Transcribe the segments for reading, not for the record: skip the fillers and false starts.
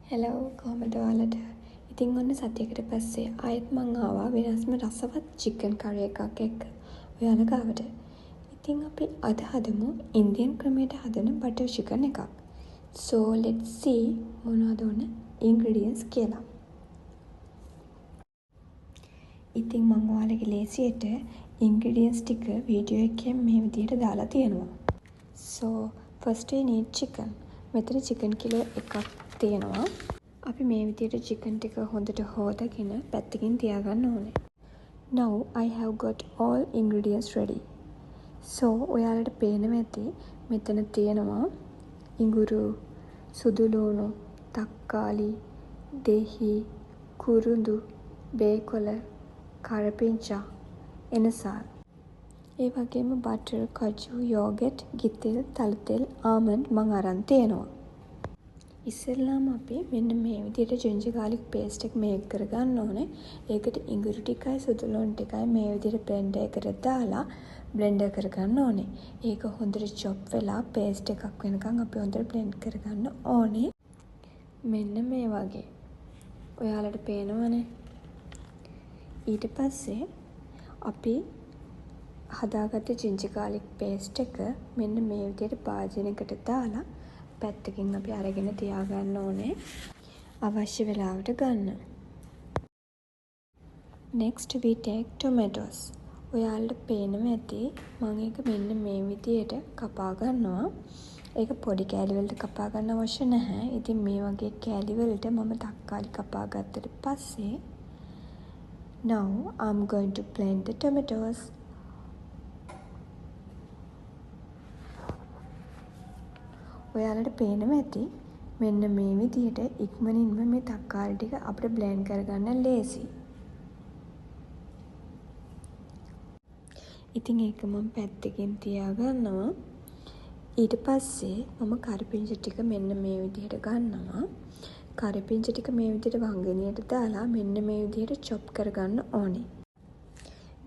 Hello කොහමද ඔයාලට? ඉතින් ඔන්න සතියකට පස්සේ ආයෙත් මං ආවා වෙනස්ම රසවත් චිකන් කරි එකක් එක්ක ඔයාලා ගාවට. ඉතින් අපි අද හදමු ඉන්දියන් ක්‍රමයට හදන බටර් චිකන් එකක්. So let's see මොනවද ඕන ingredients කියලා. ඉතින් මං ඔයාලගේ ලේසියට ingredients ටික වීඩියෝ එකෙන් මේ විදිහට දාලා තියෙනවා. So first we need chicken. මෙතන chicken කිලෝ එකක් තියෙනවා. අපි මේ විදිහට chicken ටික හොඳට හොදගෙන පැත්තකින් තියාගන්න ඕනේ. Now I have got all ingredients ready. So ඔයාලට පේනවා ඇති මෙතන තියෙනවා ඉඟුරු, සුදු ලුණු, තක්කාලි, දෙහි, කුරුඳු, බේකොල, කරපිංචා, එනසාල්. ඒ වගේම බටර්, කජු, යෝගට්, ගිතෙල්, තලතෙල්, ආමන්ඩ් මං අරන් තියෙනවා. ඉස්සෙල්ලාම අපි මෙන්න මේ විදිහට ජින්ජර් ගාර්ලික් පේස්ට් එක මේක් කරගන්න ඕනේ. ඒකට ඉඟුරු ටිකයි සුදු ලුණු ටිකයි මේ විදිහට බ්ලෙන්ඩර් එකට දාලා බ්ලෙන්ඩර් කරගන්න ඕනේ. ඒක හොඳට චොප් වෙලා පේස්ට් එකක් වෙනකන් අපි හොඳට බ්ලෙන්ඩ් කරගන්න ඕනේ. මෙන්න මේ වගේ. ඔයාලට පේනවනේ. ඊට පස්සේ අපි හදාගත්ත ජින්ජර් ගාර්ලික් පේස්ට් එක මෙන්න මේ විදිහට භාජනයකට දාලා පැත්තකින් අපි අරගෙන තියාගන්න ඕනේ අවශ්‍ය වෙලාවට ගන්න. Next we take tomatoes. ඔයාලට පේනවා ඇති මම ඒක මෙන්න මේ විදිහට කපා ගන්නවා. ඒක පොඩි කෑලි වලට කපා ගන්න අවශ්‍ය නැහැ. ඉතින් මේ වගේ කෑලි වලට මම තක්කාලි කපා ගත්තට පස්සේ now I'm going to blend the tomatoes. ඔයාලට පේනවා ඇති මෙන්න මේ විදිහට ඉක්මනින්ම මේ තක්කාලි ටික අපිට බ්ලෙන්ඩ් කරගන්න ලේසි. ඉතින් ඒක මම පැත්තකින් තියාගන්නවා. ඊට පස්සේ මම කරපිංච ටික මෙන්න මේ විදිහට ගන්නවා. කරපිංච ටික මේ විදිහට වංගනියට දාලා මෙන්න මේ විදිහට චොප් කරගන්න ඕනේ.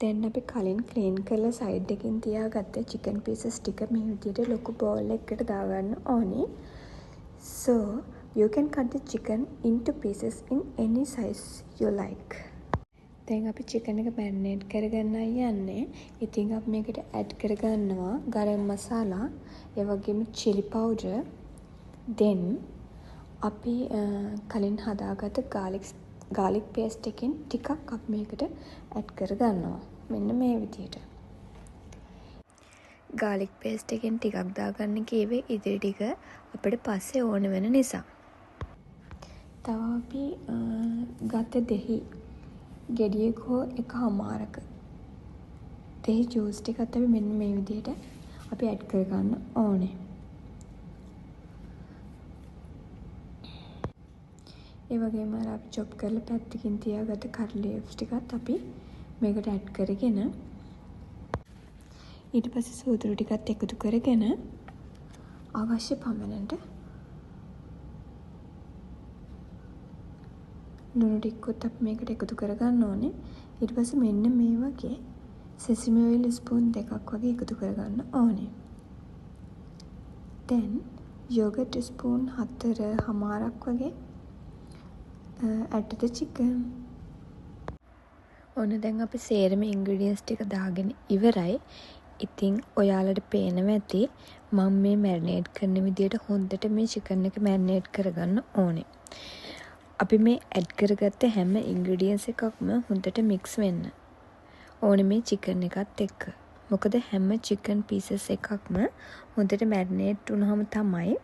දැන් අපි කලින් ක්ලීන් කරලා සයිඩ් එකකින් තියාගත්ත chicken pieces ටික මේ විදිහට ලොකු bowl එකකට දාගන්න ඕනේ. So you can cut the chicken into pieces in any size you like. දැන් අපි chicken එක marinate කරගන්නයි යන්නේ. ඉතින් අපි මේකට add කරගන්නවා ගරම් මසාලා, ඒ වගේම chili powder. Then අපි කලින් හදාගත්ත garlic paste එකෙන් ටිකක් අපි මේකට add කරගන්නවා. මෙන්න මේ විදිහට. garlic paste එකෙන් ටිකක් දාගන්න කීවේ ඉතිරි ටික අපිට පස්සේ ඕන වෙන නිසා. තව අපි ගත දෙහි ගෙඩියක හෝ එකමාරක දෙහි ජූස් ටිකත් අපි මෙන්න මේ විදිහට අපි add කරගන්න ඕනේ. ඒ වගේම අපි chop කරලා පැත්තකින් තියාගත්ත curry leaves ටිකත් අපි මේකට add කරගෙන ඊට පස්සේ සූදුරු ටිකත් එකතු කරගෙන අවශ්‍ය පමණට ලුණු ටිකත් අපි මේකට එකතු කරගන්න ඕනේ. ඊට පස්සේ මෙන්න මේ වගේ sesame oil ස්පූන් දෙකක් වගේ එකතු කරගන්න ඕනේ. then yogurt ස්පූන් 4.5ක් වගේ add the chicken. ඔන්න දැන් අපි සේරම ingredients ටික දාගෙන ඉවරයි. ඉතින් ඔයාලට පේනවා ඇති මම මේ marinate කරන විදිහට හොඳට මේ chicken එක marinate කරගන්න ඕනේ. අපි මේ add කරගත්ත හැම ingredients එකක්ම හොඳට mix වෙන්න ඕනේ මේ chicken එකත් එක්ක. මොකද හැම chicken pieces එකක්ම හොඳට marinate වුණාම තමයි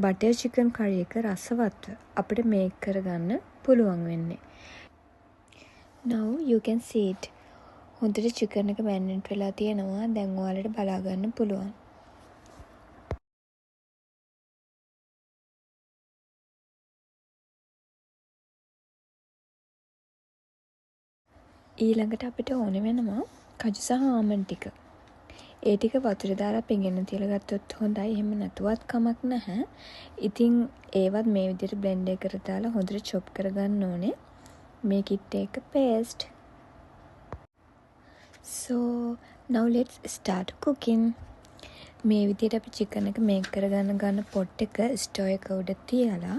butter chicken curry එක රසවත්ව අපිට make කරගන්න පුළුවන් වෙන්නේ. Now you can see it. හොඳට chicken එක marinate වෙලා තියෙනවා. දැන් ඔයාලට බලා ගන්න පුළුවන්. ඊළඟට අපිට ඕන වෙනවා කජු සහ ආමන්ඩ් ටික. ඒ ටික වතුර දාලා පෙඟෙන්න තියලා ගත්තොත් හොඳයි. එහෙම නැතුවත් කමක් නැහැ. ඉතින් ඒවත් මේ විදිහට බ්ලෙන්ඩ් එකකට දාලා හොඳට chop කරගන්න ඕනේ. Make it take a paste. So now let's start cooking. මේ විදිහට අපි chicken එක මේක් කරගන්න පොට් එක ස්ටෝව් එක උඩ තියලා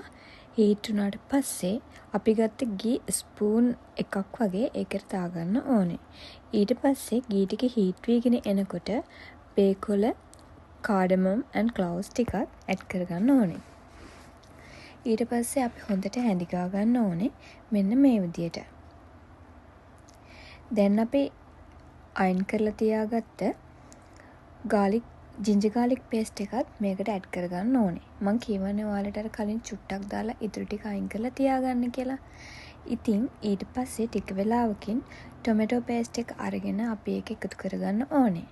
හීට් වුණාට පස්සේ අපි ගත්ත ගී ස්පූන් එකක් වගේ ඒකට දාගන්න ඕනේ. ඊට පස්සේ ගී ටික හීට් වීගෙන එනකොට බේකොල, කාඩමම් and cloves ටිකක් ඇඩ් කරගන්න ඕනේ. ඊට පස්සේ අපි හොඳට හැඳිගා ගන්න ඕනේ මෙන්න මේ විදියට. දැන් අපි අයින් කරලා තියාගත්ත ජින්ජර් ගාලික් පේස්ට් එකත් මේකට ඇඩ් කරගන්න ඕනේ. මම කියවනේ ඔයාලට අර කලින් චුට්ටක් දාලා ඉතුරු ටික අයින් කරලා තියාගන්න කියලා. ඉතින් ඊට පස්සේ ටික වෙලාවකින් ටොමැටෝ පේස්ට් එක අරගෙන අපි ඒක එකතු කරගන්න ඕනේ.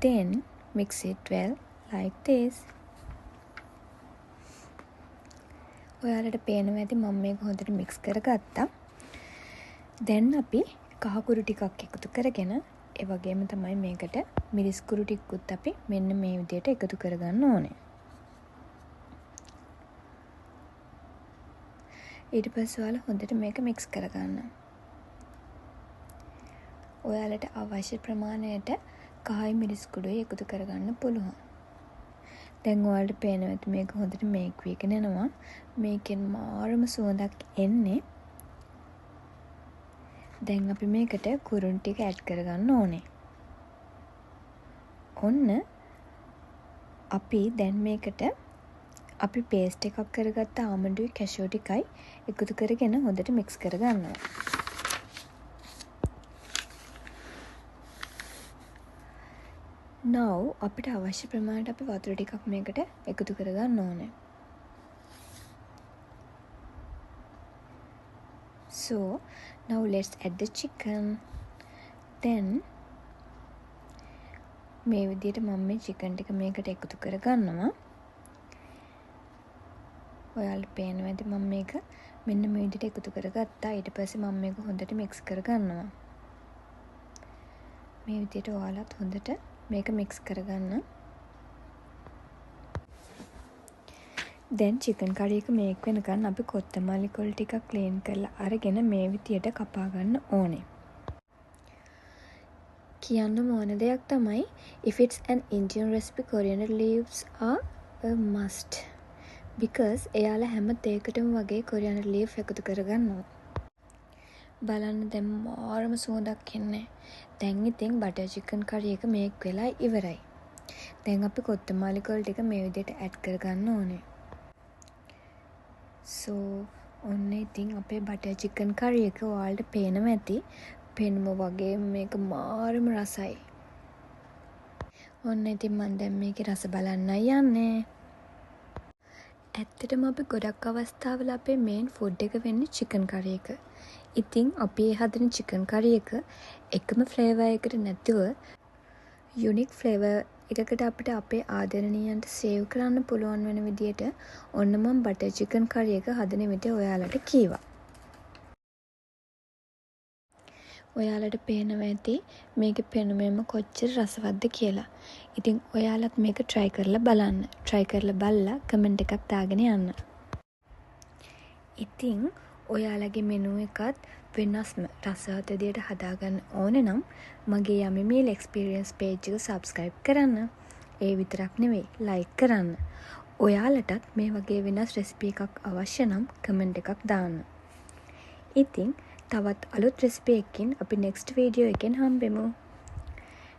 Then mix it well like this. ඔයාලට පේනවා ඇති මම මේක හොඳට මික්ස් කරගත්තා. දැන් අපි කහකුරු ටිකක් එකතු කරගෙන ඒ වගේම තමයි මේකට මිරිස් කුරු ටිකකුත් අපි මෙන්න මේ විදිහට එකතු කරගන්න ඕනේ. ඊට පස්සේ ඔයාලා හොඳට මේක මික්ස් කරගන්න. ඔයාලට අවශ්‍ය ප්‍රමාණයට කහයි මිරිස් කුඩුයි එකතු කරගන්න පුළුවන්. දැන් ඔයාලට පේනවා ඇති මේක හොඳට මේක් වීගෙන යනවා. මේකෙන් මාරම සුවඳක් එන්නේ. දැන් අපි මේකට කුරුන් ටික ඇඩ් කරගන්න ඕනේ. ඔන්න අපි දැන් මේකට අපි පේස්ට් එකක් කරගත්ත ආමන්ඩුයි කැෂියෝ ටිකයි එකතු කරගෙන හොඳට මික්ස් කරගන්නවා. now අපිට අවශ්‍ය ප්‍රමාණයට අපි වතුර ටිකක් මේකට එකතු කරගන්න ඕනේ. So now let's add the chicken. Then මේ විදිහට මම මේ chicken ටික මේකට එකතු කරගන්නවා. ඔයාලට පේනවා ඇති මම මේක මෙන්න මේ විදිහට එකතු කරගත්තා. ඊට පස්සේ මම මේක හොඳට mix කරගන්නවා. මේ විදිහට ඔයාලත් හොඳට මේක mix කරගන්න. දැන් chicken curry එක මේක වෙනකන් අපි කොත්තමල්ලි කොළ ටිකක් ක්ලීන් කරලා අරගෙන මේ විදියට කපා ගන්න ඕනේ. කියන්න ඕන දෙයක් තමයි if it's an Indian recipe, coriander leaves are a must. because එයාලා හැම දෙයකටම වගේ coriander leaf එකතු කරගන්නවා. බලන්න දැන් මාරම සුවඳක් එන්නේ. දැන් ඉතින් butter chicken curry එක මේක වෙලා ඉවරයි. දැන් අපි කොත්තමල්ලි කොළ ටික මේ විදියට add කරගන්න ඕනේ. So ඔන්න ඉතින් අපේ බටර් චිකන් කරි එක ඔයාලට පේනවා ඇති. පෙනුම වගේ මේක මාරම රසයි. ඔන්න ඉතින් මම දැන් මේකේ රස බලන්නයි යන්නේ. ඇත්තටම අපි ගොඩක් අවස්ථාවල අපේ මේන් ෆුඩ් එක වෙන්නේ චිකන් කරි එක. ඉතින් අපි හදන චිකන් කරි එක එකම ෆ්ලේවර් එකකට නැතුව යුනික් ෆ්ලේවර් එකකට අපිට අපේ ආදරණීයන්ට සේව් කරන්න පුළුවන් වෙන විදියට ඔන්න මම බටර් චිකන් කරි එක හදන විදිහ ඔයාලට කීවා. ඔයාලට පේනවා ඇති මේකේ පෙනුමෙම කොච්චර රසවත්ද කියලා. ඉතින් ඔයාලත් මේක try කරලා බලන්න. try කරලා බලලා කමෙන්ට් එකක් දාගෙන යන්න. ඉතින් ඔයාලගේ මෙනු එකත් වෙනස්ම රසවත් විදියට හදාගන්න ඕනේ නම් මගේ යමි මීල් එක්ස්පීරියන්ස් page එක subscribe කරන්න. ඒ විතරක් නෙවෙයි like කරන්න. ඔයාලටත් මේ වගේ වෙනස් recipe එකක් අවශ්‍ය නම් comment එකක් දාන්න. ඉතින් තවත් අලුත් recipe එකකින් අපි next video එකෙන් හම්බෙමු.